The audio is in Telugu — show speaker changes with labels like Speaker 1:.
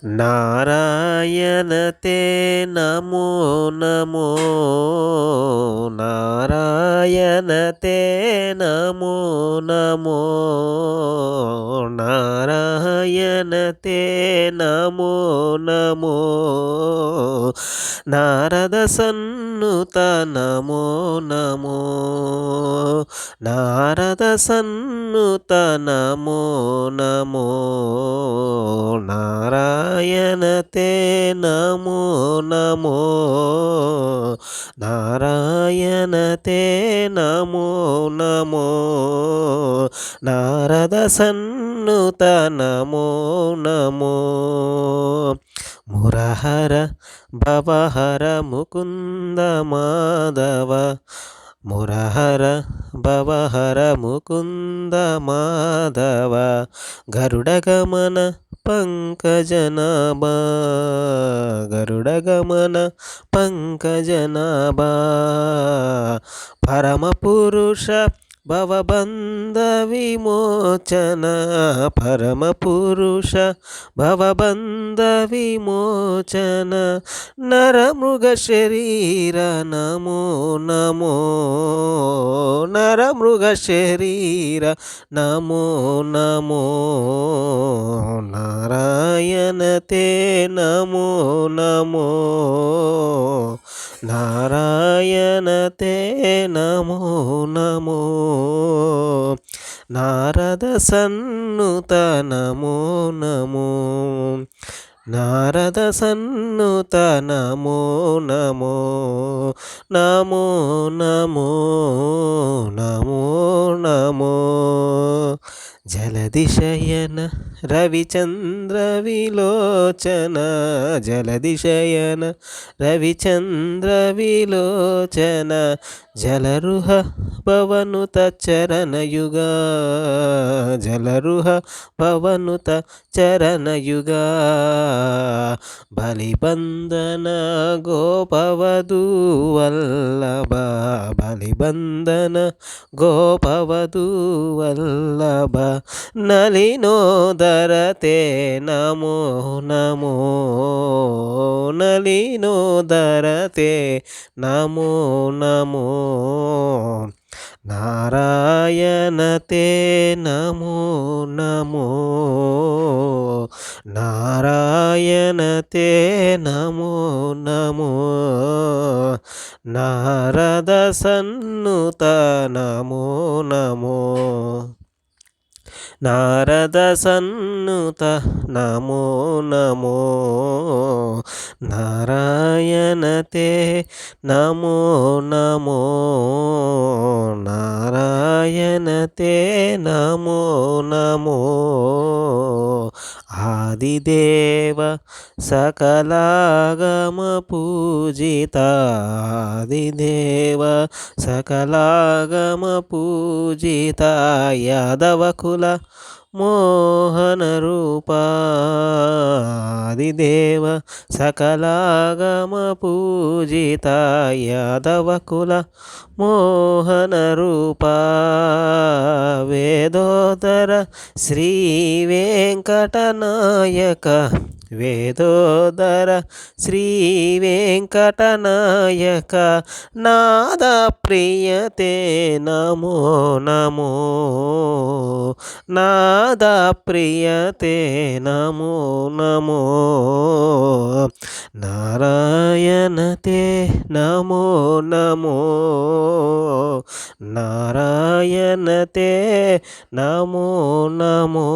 Speaker 1: నారాయణ తే నమో నమో నారాయణ తే నమో నమో నారాయణ తే నమో నమో నారద సన్నుత నమో నమో నారద సన్నుత నమో నమో నారాయణ తే నమో నమో నారాయణ తే నమో నమో నారద సన్నుత నమో నమో మురహర భవహర ముకుంద మాధవ మురహర భవహర ముకుంద మాధవ గరుడగమన పంకజనాభా గరుడగమన పంకజనాభా పరమపురుష భవబంధ విమోచన పరమపురుష భవబంధ విమోచన నరమృగ శరీర నమో నమో నరమృగ శరీర నమో నమో నారాయణ తే నమో నమో నారాయణ తే నమో నమో నారద సన్నుత నమో నమో నారద సన్నుత నమో నమో నమో నమో నమో నమో జలదిశయన రవిచంద్ర విలోచన జలదిశయన రవిచంద్ర విలోచన జలరుహ భవనుత చరణయుగా జలరుహ భవనుత చరణయుగా బలిబంధన గోపవధూ వల్లభ బలిబంధన గోపవధూ వల్లభ నలినోదర తే నమో నమో నలినోదర తే నమో నమో నారాయణ తే నమో నమో నారాయణ తే నమో నమో నారద సన్నుత నమో నమో నారద సన్నుత నమో నమో నారాయణ తే నమో నమో నారాయణ తే నమో నమో ఆదిదేవ సకలాగమ పూజిత ఆదిదేవ సకలాగమ పూజిత యాదవకుల మోహన రూపా ఆదిదేవ సకలాగమ పూజిత యాదవకుల మోహన రూపా వేదోదర శ్రీ వెంకటనాయక వేదోదర శ్రీ వెంకటనాయక నాద ప్రియతే నమో నమో నాద ప్రియతే నమో నమో నారాయణ తే నమో నమో నారాయణ తే నమో నమో